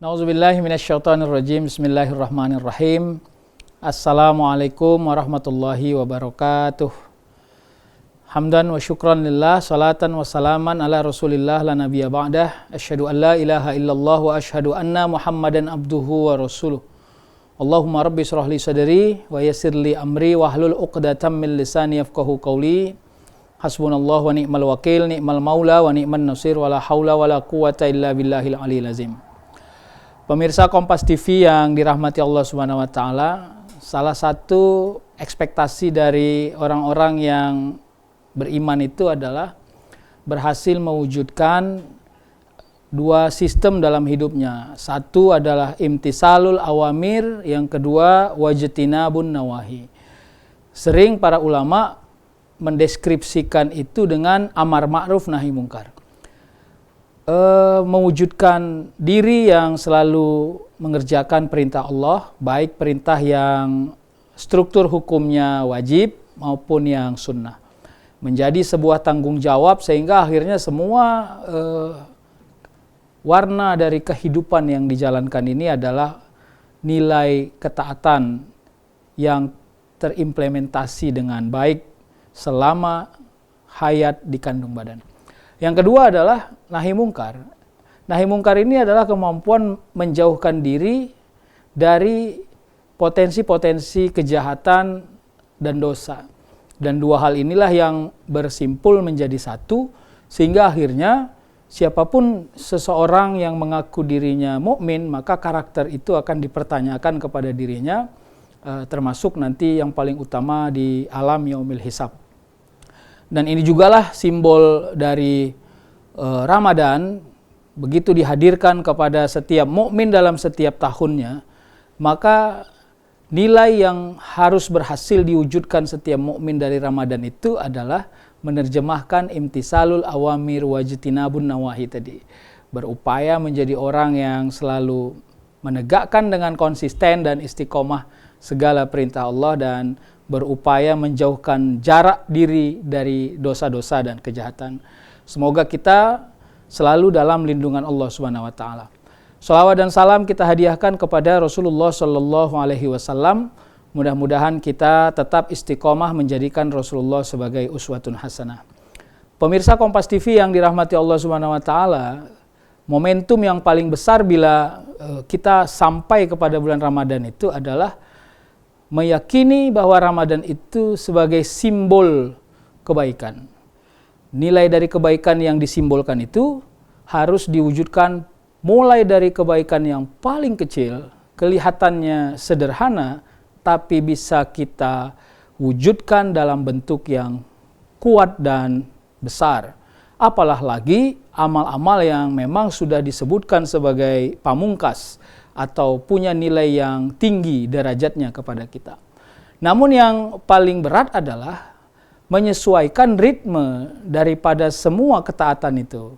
Nauzubillahi minasyaitonirrajim. Bismillahirrahmanirrahim. Assalamualaikum warahmatullahi wabarakatuh. Hamdan wa syukran lillah, salatan wa salaman ala rasulillah la nabiyya ba'dah. Asyhadu an la ilaha illallah wa asyhadu anna muhammadan abduhu wa rasuluh. Allahumma rabbi shrah li sadri wa yassir li amri wahlul 'uqdatam min lisani yafqahu qawli. Hasbunallahu wa ni'mal wakil, ni'mal maula wa ni'man nasir, wa la haula wa la quwata illa billahil aliyil azim. Pemirsa Kompas TV yang dirahmati Allah Subhanahu wa taala, salah satu ekspektasi dari orang-orang yang beriman itu adalah berhasil mewujudkan dua sistem dalam hidupnya. Satu adalah imtisalul awamir, yang kedua wajtinabun nawahi. Sering para ulama mendeskripsikan itu dengan amar ma'ruf nahi mungkar. Mewujudkan diri yang selalu mengerjakan perintah Allah, baik perintah yang struktur hukumnya wajib maupun yang sunnah, menjadi sebuah tanggung jawab sehingga akhirnya semua warna dari kehidupan yang dijalankan ini adalah nilai ketaatan yang terimplementasi dengan baik selama hayat di kandung badan. Yang kedua adalah nahi mungkar. Nahi mungkar ini adalah kemampuan menjauhkan diri dari potensi-potensi kejahatan dan dosa. Dan dua hal inilah yang bersimpul menjadi satu, sehingga akhirnya siapapun seseorang yang mengaku dirinya mukmin, maka karakter itu akan dipertanyakan kepada dirinya, termasuk nanti yang paling utama di alam yaumil hisab. Dan ini jugalah simbol dari Ramadan. Begitu dihadirkan kepada setiap mukmin dalam setiap tahunnya, maka nilai yang harus berhasil diwujudkan setiap mukmin dari Ramadan itu adalah menerjemahkan imtisalul awamir wajtinabun nawahi tadi. Berupaya menjadi orang yang selalu menegakkan dengan konsisten dan istiqomah segala perintah Allah, dan berupaya menjauhkan jarak diri dari dosa-dosa dan kejahatan. Semoga kita selalu dalam lindungan Allah Subhanahu wa taala. Shalawat dan salam kita hadiahkan kepada Rasulullah sallallahu alaihi wasallam. Mudah-mudahan kita tetap istiqomah menjadikan Rasulullah sebagai uswatun hasanah. Pemirsa Kompas TV yang dirahmati Allah Subhanahu wa taala, momentum yang paling besar bila kita sampai kepada bulan Ramadan itu adalah meyakini bahwa Ramadan itu sebagai simbol kebaikan. Nilai dari kebaikan yang disimbolkan itu harus diwujudkan mulai dari kebaikan yang paling kecil, kelihatannya sederhana, tapi bisa kita wujudkan dalam bentuk yang kuat dan besar. Apalah lagi amal-amal yang memang sudah disebutkan sebagai pamungkas atau punya nilai yang tinggi derajatnya kepada kita. Namun yang paling berat adalah menyesuaikan ritme daripada semua ketaatan itu.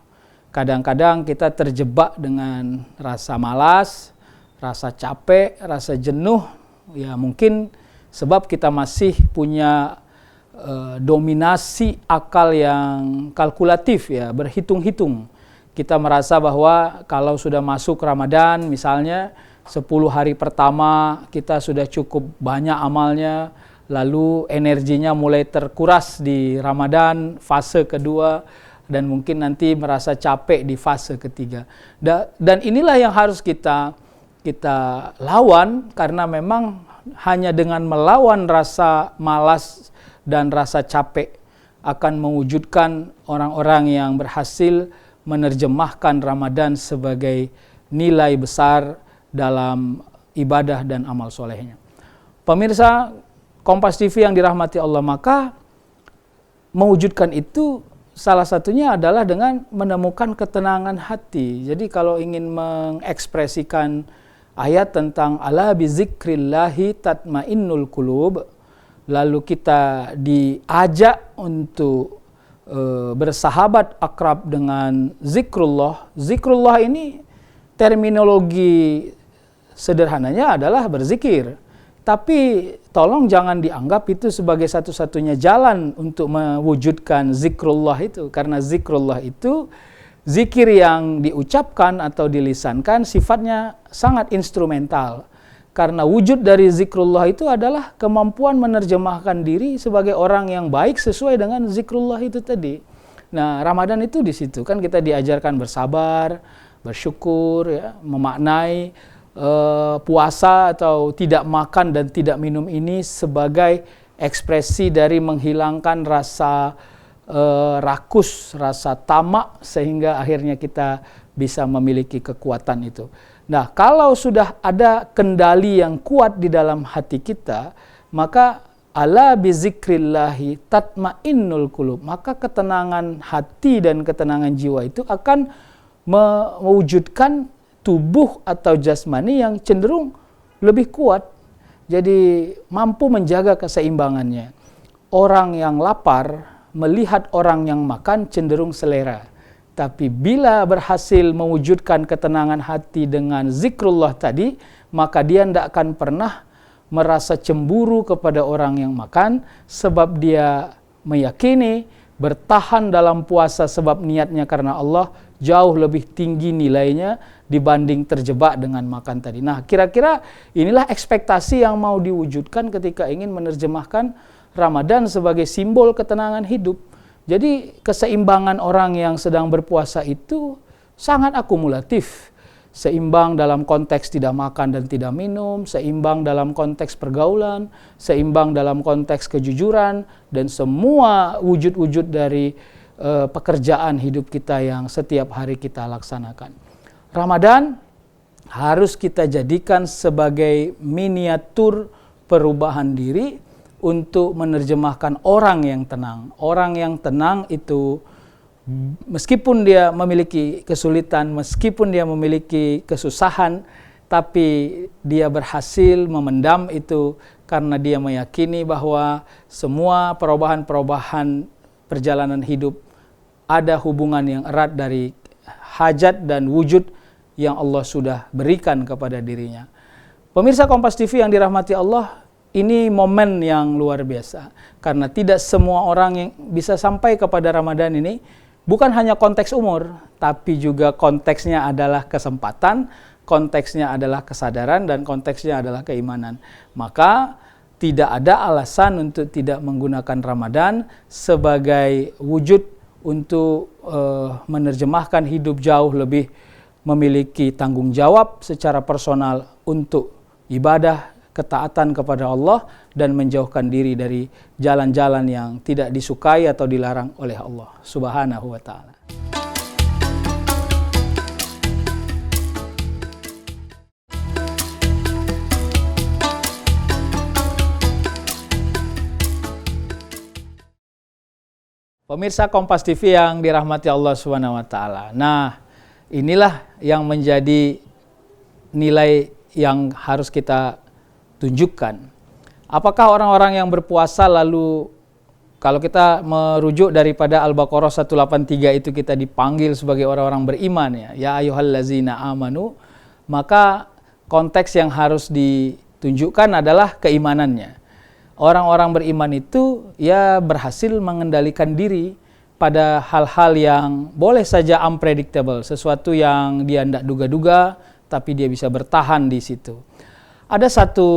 Kadang-kadang kita terjebak dengan rasa malas, rasa capek, rasa jenuh, ya mungkin sebab kita masih punya dominasi akal yang kalkulatif, ya, berhitung-hitung. Kita merasa bahwa kalau sudah masuk Ramadan misalnya 10 hari pertama kita sudah cukup banyak amalnya, lalu energinya mulai terkuras di Ramadan fase kedua, dan mungkin nanti merasa capek di fase ketiga. Dan inilah yang harus kita lawan, karena memang hanya dengan melawan rasa malas dan rasa capek akan mewujudkan orang-orang yang berhasil menerjemahkan Ramadan sebagai nilai besar dalam ibadah dan amal solehnya. Pemirsa Kompas TV yang dirahmati Allah, maka mewujudkan itu salah satunya adalah dengan menemukan ketenangan hati. Jadi kalau ingin mengekspresikan ayat tentang ala bizikrillahi tatmainnul qulub, lalu kita diajak untuk bersahabat akrab dengan zikrullah. Zikrullah ini terminologi sederhananya adalah berzikir. Tapi tolong jangan dianggap itu sebagai satu-satunya jalan untuk mewujudkan zikrullah itu. Karena zikrullah itu zikir yang diucapkan atau dilisankan sifatnya sangat instrumental. Karena wujud dari zikrullah itu adalah kemampuan menerjemahkan diri sebagai orang yang baik sesuai dengan zikrullah itu tadi. Nah, Ramadan itu di situ kan kita diajarkan bersabar, bersyukur, ya, memaknai puasa atau tidak makan dan tidak minum ini sebagai ekspresi dari menghilangkan rasa rakus, rasa tamak, sehingga akhirnya kita bisa memiliki kekuatan itu. Nah, kalau sudah ada kendali yang kuat di dalam hati kita, maka ala bizikrillahi tatmainnul qulub, maka ketenangan hati dan ketenangan jiwa itu akan mewujudkan tubuh atau jasmani yang cenderung lebih kuat. Jadi mampu menjaga keseimbangannya. Orang yang lapar melihat orang yang makan cenderung selera. Tapi bila berhasil mewujudkan ketenangan hati dengan zikrullah tadi, maka dia tidak akan pernah merasa cemburu kepada orang yang makan, sebab dia meyakini bertahan dalam puasa sebab niatnya karena Allah jauh lebih tinggi nilainya dibanding terjebak dengan makan tadi. Nah, kira-kira inilah ekspektasi yang mau diwujudkan ketika ingin menerjemahkan Ramadan sebagai simbol ketenangan hidup. Jadi keseimbangan orang yang sedang berpuasa itu sangat akumulatif. Seimbang dalam konteks tidak makan dan tidak minum, seimbang dalam konteks pergaulan, seimbang dalam konteks kejujuran, dan semua wujud-wujud dari pekerjaan hidup kita yang setiap hari kita laksanakan. Ramadan harus kita jadikan sebagai miniatur perubahan diri untuk menerjemahkan orang yang tenang. Orang yang tenang itu meskipun dia memiliki kesulitan, meskipun dia memiliki kesusahan, tapi dia berhasil memendam itu karena dia meyakini bahwa semua perubahan-perubahan perjalanan hidup ada hubungan yang erat dari hajat dan wujud yang Allah sudah berikan kepada dirinya. Pemirsa Kompas TV yang dirahmati Allah, ini momen yang luar biasa. Karena tidak semua orang yang bisa sampai kepada Ramadan ini, bukan hanya konteks umur, tapi juga konteksnya adalah kesempatan, konteksnya adalah kesadaran, dan konteksnya adalah keimanan. Maka tidak ada alasan untuk tidak menggunakan Ramadan sebagai wujud untuk menerjemahkan hidup jauh lebih memiliki tanggung jawab secara personal untuk ibadah, ketaatan kepada Allah, dan menjauhkan diri dari jalan-jalan yang tidak disukai atau dilarang oleh Allah Subhanahu wa ta'ala. Pemirsa Kompas TV yang dirahmati Allah Subhanahu wa ta'ala. Nah, inilah yang menjadi nilai yang harus kita tunjukkan. Apakah orang-orang yang berpuasa lalu, kalau kita merujuk daripada Al-Baqarah 183 itu, kita dipanggil sebagai orang-orang beriman, ya ayyuhallazina amanu, maka konteks yang harus ditunjukkan adalah keimanannya. Orang-orang beriman itu ya berhasil mengendalikan diri pada hal-hal yang boleh saja unpredictable, sesuatu yang dia tidak duga-duga, tapi dia bisa bertahan di situ. Ada satu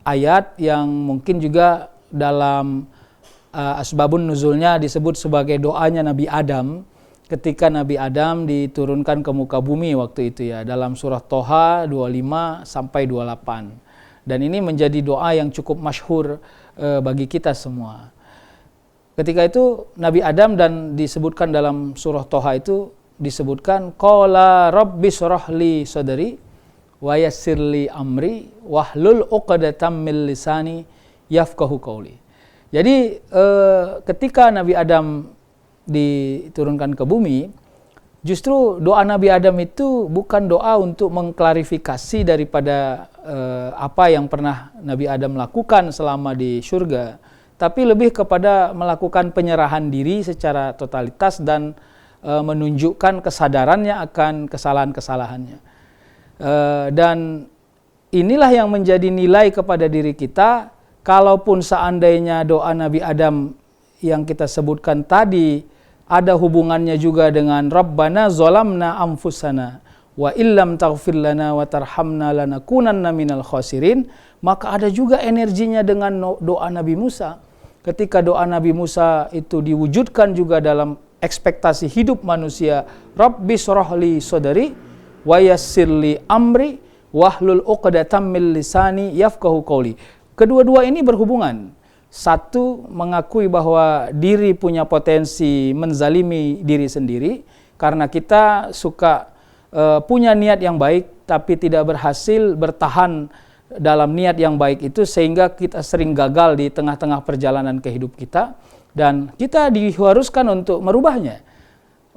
ayat yang mungkin juga dalam asbabun nuzulnya disebut sebagai doanya Nabi Adam ketika Nabi Adam diturunkan ke muka bumi waktu itu, ya, dalam surah Toha 25 sampai 28. Dan ini menjadi doa yang cukup masyhur bagi kita semua. Ketika itu Nabi Adam, dan disebutkan dalam surah Toha itu disebutkan qala rabbis shrahli sadri wa yassirli amri wahlul 'uqdatam min lisani yafqahu qawli. Jadi ketika Nabi Adam diturunkan ke bumi, justru doa Nabi Adam itu bukan doa untuk mengklarifikasi daripada apa yang pernah Nabi Adam lakukan selama di surga, tapi lebih kepada melakukan penyerahan diri secara totalitas dan menunjukkan kesadarannya akan kesalahan-kesalahannya. Dan inilah yang menjadi nilai kepada diri kita. Kalaupun seandainya doa Nabi Adam yang kita sebutkan tadi ada hubungannya juga dengan Rabbana zolamna anfusana wa illam taghfir lana wa tarhamna lanakunanna minal khasirin. Maka ada juga energinya dengan doa Nabi Musa. Ketika doa Nabi Musa itu diwujudkan juga dalam ekspektasi hidup manusia, Rabbi shrahli sadri wa yassirli amri wahlul 'uqdatam min lisani yafqahu qawli. Kedua-dua ini berhubungan. Satu, mengakui bahwa diri punya potensi menzalimi diri sendiri karena kita suka punya niat yang baik tapi tidak berhasil bertahan dalam niat yang baik itu, sehingga kita sering gagal di tengah-tengah perjalanan kehidup kita dan kita diharuskan untuk merubahnya.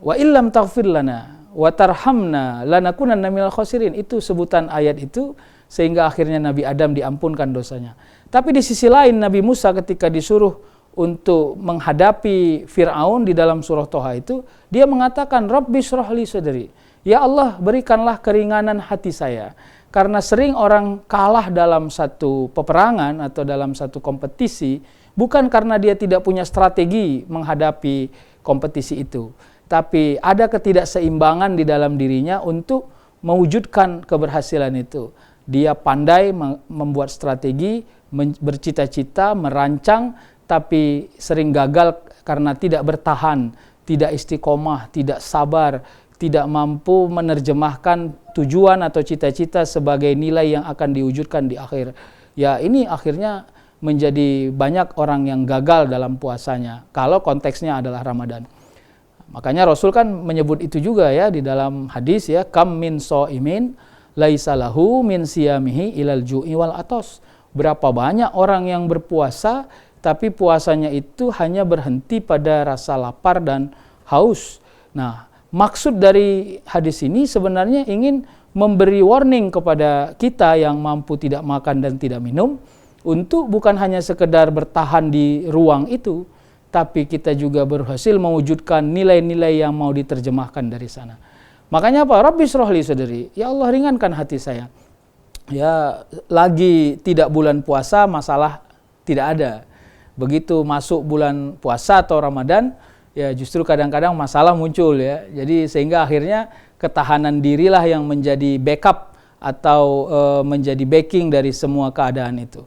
Wa illam taghfir lana wa tarhamna lanakunanna minal khasirin, itu sebutan ayat itu, sehingga akhirnya Nabi Adam diampunkan dosanya. Tapi di sisi lain Nabi Musa ketika disuruh untuk menghadapi Fir'aun di dalam surah Toha itu, dia mengatakan Rabbi shrahli sadri, ya Allah berikanlah keringanan hati saya. Karena sering orang kalah dalam satu peperangan atau dalam satu kompetisi bukan karena dia tidak punya strategi menghadapi kompetisi itu, tapi ada ketidakseimbangan di dalam dirinya untuk mewujudkan keberhasilan itu. Dia pandai membuat strategi, bercita-cita, merancang, tapi sering gagal karena tidak bertahan, tidak istiqomah, tidak sabar, tidak mampu menerjemahkan tujuan atau cita-cita sebagai nilai yang akan diwujudkan di akhir. Ya, ini akhirnya menjadi banyak orang yang gagal dalam puasanya kalau konteksnya adalah Ramadan. Makanya Rasul kan menyebut itu juga ya di dalam hadis ya, kam min shaimin laisa lahu min siyamihi ilal ju'i wal atos. Berapa banyak orang yang berpuasa tapi puasanya itu hanya berhenti pada rasa lapar dan haus. Nah, maksud dari hadis ini sebenarnya ingin memberi warning kepada kita yang mampu tidak makan dan tidak minum untuk bukan hanya sekedar bertahan di ruang itu, tapi kita juga berhasil mewujudkan nilai-nilai yang mau diterjemahkan dari sana. Makanya apa? Rabbi shrahli sadri, ya Allah ringankan hati saya. Ya, lagi tidak bulan puasa masalah tidak ada. Begitu masuk bulan puasa atau Ramadan, ya justru kadang-kadang masalah muncul ya. Jadi sehingga akhirnya ketahanan dirilah yang menjadi backup atau menjadi backing dari semua keadaan itu.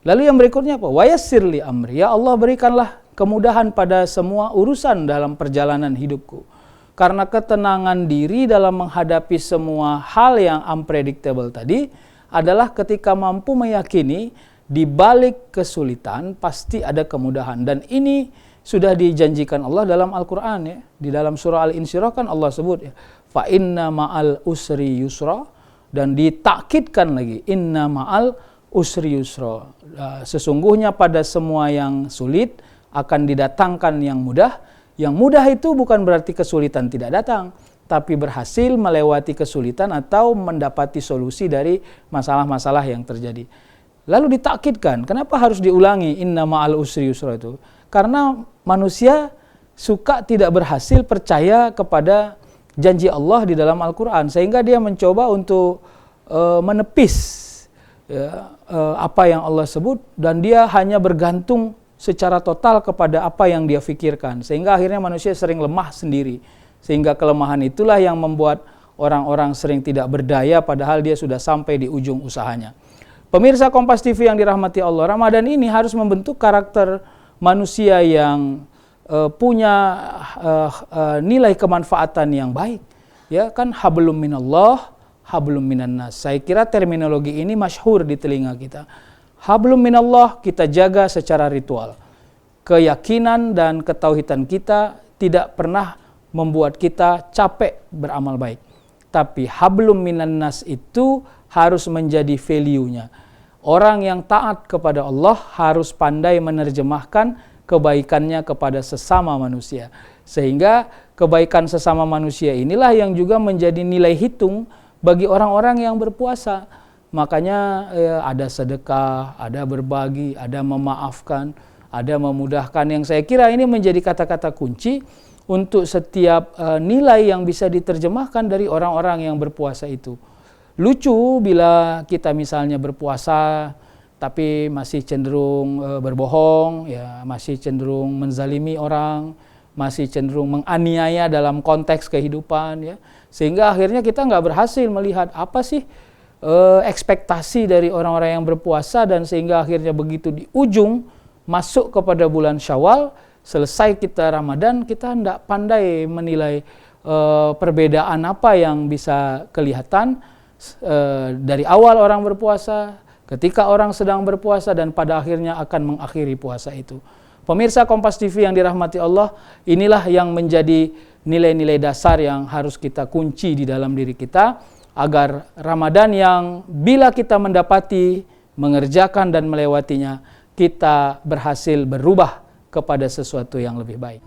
Lalu yang berikutnya apa? Wa yassirli amri, ya Allah berikanlah kemudahan pada semua urusan dalam perjalanan hidupku. Karena ketenangan diri dalam menghadapi semua hal yang unpredictable tadi adalah ketika mampu meyakini di balik kesulitan pasti ada kemudahan. Dan ini sudah dijanjikan Allah dalam Al-Quran ya. Di dalam surah Al-Insyirah kan Allah sebut ya, fa inna ma'al usri yusra, dan ditakkidkan lagi inna ma'al usri yusra. Sesungguhnya pada semua yang sulit akan didatangkan yang mudah. Yang mudah itu bukan berarti kesulitan tidak datang, tapi berhasil melewati kesulitan atau mendapati solusi dari masalah-masalah yang terjadi. Lalu ditakkidkan, kenapa harus diulangi inna ma'al usri yusra itu? Karena manusia suka tidak berhasil percaya kepada janji Allah di dalam Al-Quran, sehingga dia mencoba untuk menepis apa yang Allah sebut, dan dia hanya bergantung secara total kepada apa yang dia fikirkan, sehingga akhirnya manusia sering lemah sendiri, sehingga kelemahan itulah yang membuat orang-orang sering tidak berdaya padahal dia sudah sampai di ujung usahanya. Pemirsa Kompas TV yang dirahmati Allah, Ramadan ini harus membentuk karakter manusia yang punya nilai kemanfaatan yang baik. Ya kan, hablum minallah, hablum minannas. Saya kira terminologi ini masyhur di telinga kita. Hablum minallah kita jaga secara ritual. Keyakinan dan ketauhidan kita tidak pernah membuat kita capek beramal baik. Tapi hablum minannas itu harus menjadi value-nya. Orang yang taat kepada Allah harus pandai menerjemahkan kebaikannya kepada sesama manusia. Sehingga kebaikan sesama manusia inilah yang juga menjadi nilai hitung bagi orang-orang yang berpuasa. Makanya ada sedekah, ada berbagi, ada memaafkan, ada memudahkan, yang saya kira ini menjadi kata-kata kunci untuk setiap nilai yang bisa diterjemahkan dari orang-orang yang berpuasa itu. Lucu bila kita misalnya berpuasa tapi masih cenderung berbohong, ya masih cenderung menzalimi orang, masih cenderung menganiaya dalam konteks kehidupan, ya, sehingga akhirnya kita nggak berhasil melihat apa sih ekspektasi dari orang-orang yang berpuasa, dan sehingga akhirnya begitu di ujung masuk kepada bulan Syawal, selesai kita Ramadan, kita tidak pandai menilai perbedaan apa yang bisa kelihatan dari awal orang berpuasa, ketika orang sedang berpuasa, dan pada akhirnya akan mengakhiri puasa itu. Pemirsa Kompas TV yang dirahmati Allah, inilah yang menjadi nilai-nilai dasar yang harus kita kunci di dalam diri kita, agar Ramadan yang bila kita mendapati, mengerjakan dan melewatinya, kita berhasil berubah kepada sesuatu yang lebih baik.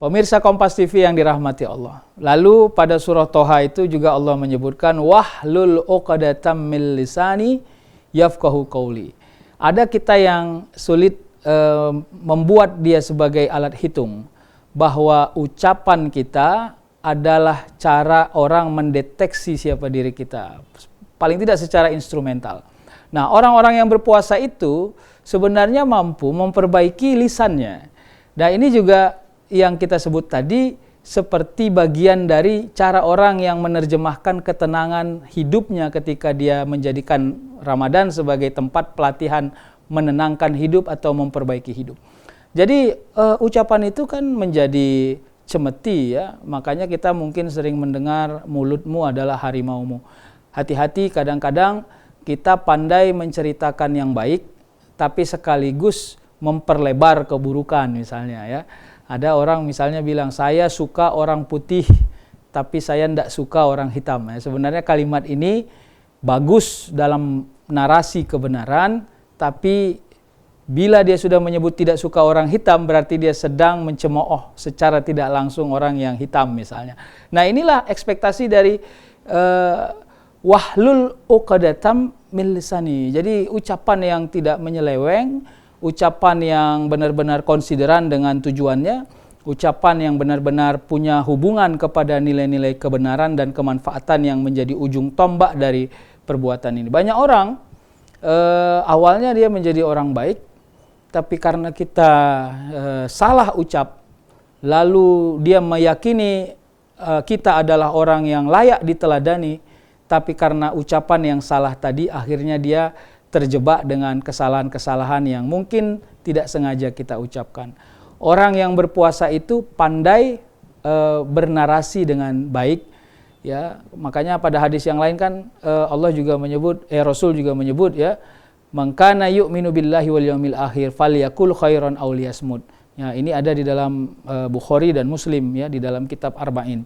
Pemirsa Kompas TV yang dirahmati Allah. Lalu pada surah Toha itu juga Allah menyebutkan wahlul 'uqdatam min lisani yafqahu qauli. Ada kita yang sulit membuat dia sebagai alat hitung, bahwa ucapan kita adalah cara orang mendeteksi siapa diri kita. Paling tidak secara instrumental. Nah, orang-orang yang berpuasa itu sebenarnya mampu memperbaiki lisannya. Nah, ini juga yang kita sebut tadi seperti bagian dari cara orang yang menerjemahkan ketenangan hidupnya ketika dia menjadikan Ramadan sebagai tempat pelatihan menenangkan hidup atau memperbaiki hidup. Jadi ucapan itu kan menjadi cemeti, ya. Makanya kita mungkin sering mendengar mulutmu adalah harimaumu. Hati-hati, kadang-kadang kita pandai menceritakan yang baik tapi sekaligus memperlebar keburukan misalnya, ya. Ada orang misalnya bilang, saya suka orang putih, tapi saya tidak suka orang hitam. Ya, sebenarnya kalimat ini bagus dalam narasi kebenaran, tapi bila dia sudah menyebut tidak suka orang hitam, berarti dia sedang mencemooh secara tidak langsung orang yang hitam misalnya. Nah, inilah ekspektasi dari wahlul 'uqdatam min lisani. Jadi ucapan yang tidak menyeleweng, ucapan yang benar-benar konsideran dengan tujuannya, ucapan yang benar-benar punya hubungan kepada nilai-nilai kebenaran dan kemanfaatan yang menjadi ujung tombak dari perbuatan ini. Banyak orang awalnya dia menjadi orang baik, tapi karena kita salah ucap, lalu dia meyakini kita adalah orang yang layak diteladani, tapi karena ucapan yang salah tadi akhirnya dia terjebak dengan kesalahan-kesalahan yang mungkin tidak sengaja kita ucapkan. Orang yang berpuasa itu pandai bernarasi dengan baik, ya. Makanya pada hadis yang lain kan Allah juga menyebut, Rasul juga menyebut, ya, man kana yu'minu billahi wal yaumil akhir falyakul khairan aw liyasmut. Ya, ini ada di dalam Bukhari dan Muslim, ya, di dalam kitab Arba'in.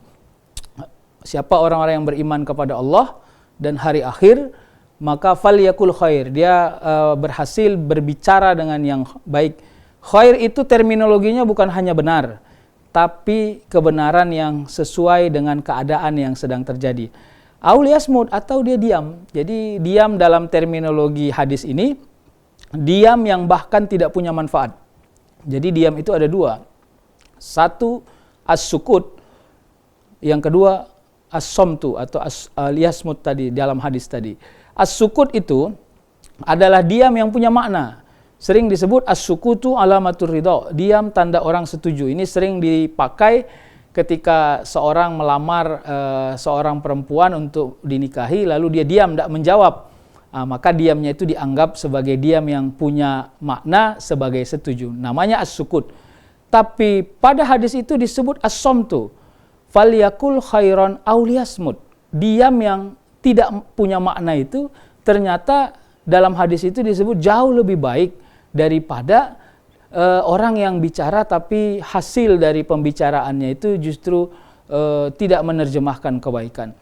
Siapa orang-orang yang beriman kepada Allah dan hari akhir, maka falyakul khair, dia berhasil berbicara dengan yang baik. Khair itu terminologinya bukan hanya benar, tapi kebenaran yang sesuai dengan keadaan yang sedang terjadi. Auliyasmud, atau dia diam. Jadi diam dalam terminologi hadis ini, diam yang bahkan tidak punya manfaat. Jadi diam itu ada dua. Satu as-sukut, yang kedua as-somtu atau al-yasmud tadi dalam hadis tadi. As-sukut itu adalah diam yang punya makna. Sering disebut as-sukutu alamatur ridha, diam tanda orang setuju. Ini sering dipakai ketika seorang melamar seorang perempuan untuk dinikahi, lalu dia diam, tidak menjawab. Maka diamnya itu dianggap sebagai diam yang punya makna sebagai setuju. Namanya as-sukut. Tapi pada hadis itu disebut as-somtu. Falyakul khairan aw liyasmut. Diam yang tidak punya makna itu ternyata dalam hadis itu disebut jauh lebih baik daripada orang yang bicara tapi hasil dari pembicaraannya itu justru tidak menerjemahkan kebaikan.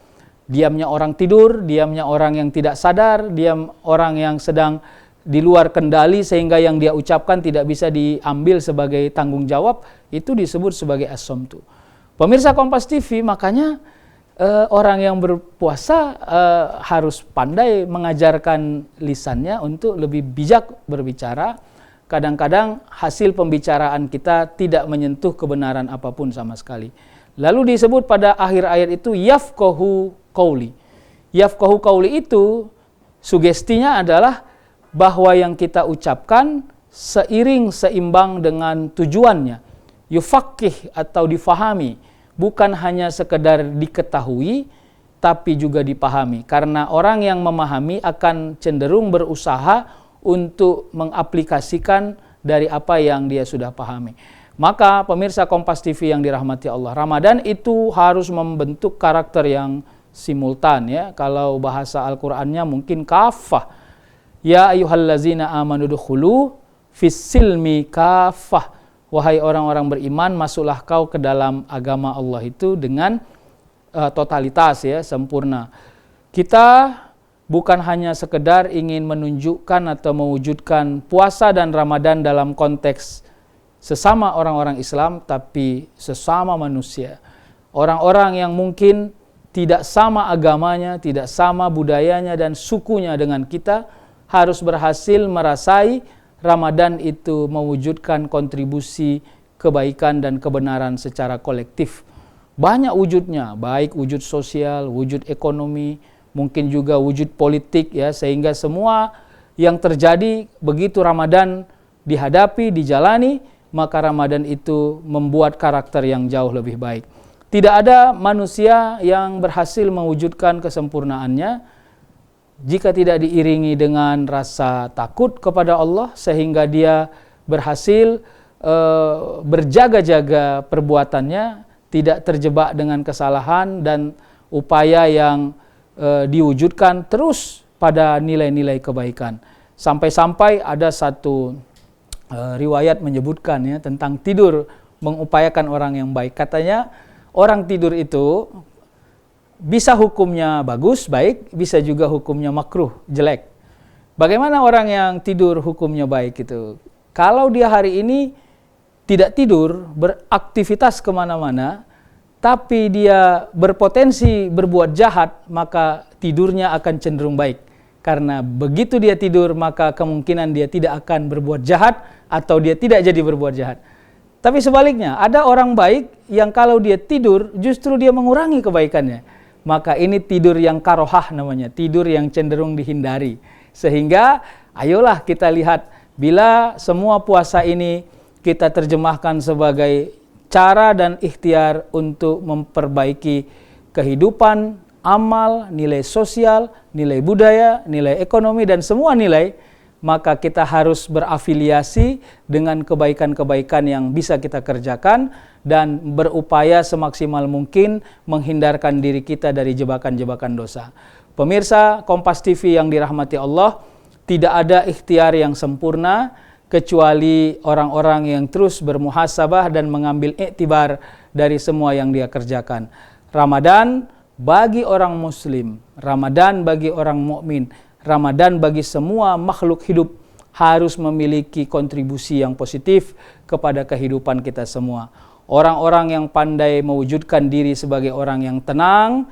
Diamnya orang tidur, diamnya orang yang tidak sadar, diam orang yang sedang di luar kendali sehingga yang dia ucapkan tidak bisa diambil sebagai tanggung jawab, itu disebut sebagai as-somtu. Pemirsa Kompas TV, makanya orang yang berpuasa harus pandai mengajarkan lisannya untuk lebih bijak berbicara. Kadang-kadang hasil pembicaraan kita tidak menyentuh kebenaran apapun sama sekali. Lalu disebut pada akhir ayat itu yafqahu qauli. Yafqahu qauli itu sugestinya adalah bahwa yang kita ucapkan seimbang dengan tujuannya. Yufaqih atau difahami, bukan hanya sekedar diketahui tapi juga dipahami. Karena orang yang memahami akan cenderung berusaha untuk mengaplikasikan dari apa yang dia sudah pahami. Maka pemirsa Kompas TV yang dirahmati Allah, Ramadan itu harus membentuk karakter yang simultan ya. Kalau bahasa Al-Qur'annya mungkin kafah. Ya ayyuhallazina amanu dukhulu fis-silmi kafah. Wahai orang-orang beriman, masuklah kau ke dalam agama Allah itu dengan totalitas ya, sempurna. Kita bukan hanya sekedar ingin menunjukkan atau mewujudkan puasa dan Ramadan dalam konteks sesama orang-orang Islam, tapi sesama manusia. Orang-orang yang mungkin tidak sama agamanya, tidak sama budayanya dan sukunya dengan kita, harus berhasil merasai Ramadan itu mewujudkan kontribusi kebaikan dan kebenaran secara kolektif. Banyak wujudnya, baik wujud sosial, wujud ekonomi, mungkin juga wujud politik ya, sehingga semua yang terjadi begitu Ramadan dihadapi, dijalani, maka Ramadan itu membuat karakter yang jauh lebih baik. Tidak ada manusia yang berhasil mewujudkan kesempurnaannya jika tidak diiringi dengan rasa takut kepada Allah, sehingga dia berhasil berjaga-jaga perbuatannya, tidak terjebak dengan kesalahan dan upaya yang diwujudkan terus pada nilai-nilai kebaikan. Sampai-sampai ada satu riwayat menyebutkan ya tentang tidur mengupayakan orang yang baik. Katanya orang tidur itu bisa hukumnya bagus, baik, bisa juga hukumnya makruh, jelek. Bagaimana orang yang tidur hukumnya baik itu? Kalau dia hari ini tidak tidur, beraktivitas kemana-mana, tapi dia berpotensi berbuat jahat, maka tidurnya akan cenderung baik. Karena begitu dia tidur, maka kemungkinan dia tidak akan berbuat jahat atau dia tidak jadi berbuat jahat. Tapi sebaliknya, ada orang baik yang kalau dia tidur, justru dia mengurangi kebaikannya. Maka ini tidur yang karohah namanya, tidur yang cenderung dihindari. Sehingga, ayolah kita lihat, bila semua puasa ini kita terjemahkan sebagai cara dan ikhtiar untuk memperbaiki kehidupan, amal, nilai sosial, nilai budaya, nilai ekonomi, dan semua nilai, maka kita harus berafiliasi dengan kebaikan-kebaikan yang bisa kita kerjakan dan berupaya semaksimal mungkin menghindarkan diri kita dari jebakan-jebakan dosa. Pemirsa Kompas TV yang dirahmati Allah, tidak ada ikhtiar yang sempurna kecuali orang-orang yang terus bermuhasabah dan mengambil iktibar dari semua yang dia kerjakan. Ramadan bagi orang muslim, Ramadan bagi orang mukmin, Ramadan bagi semua makhluk hidup harus memiliki kontribusi yang positif kepada kehidupan kita semua. Orang-orang yang pandai mewujudkan diri sebagai orang yang tenang,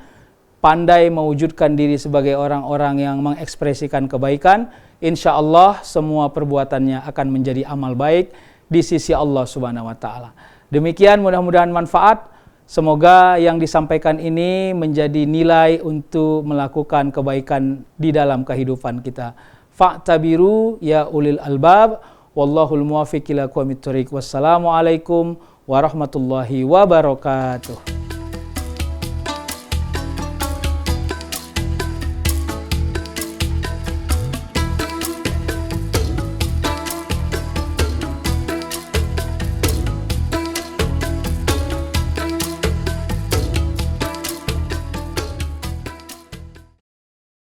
pandai mewujudkan diri sebagai orang-orang yang mengekspresikan kebaikan, insya Allah semua perbuatannya akan menjadi amal baik di sisi Allah Subhanahu wa Ta'ala. Demikian, mudah-mudahan manfaat. Semoga yang disampaikan ini menjadi nilai untuk melakukan kebaikan di dalam kehidupan kita. Fa'tabiru ya ulil albab, wallahul muwaffiq ila aqwamit thoriq. Wassalamualaikum warahmatullahi wabarakatuh.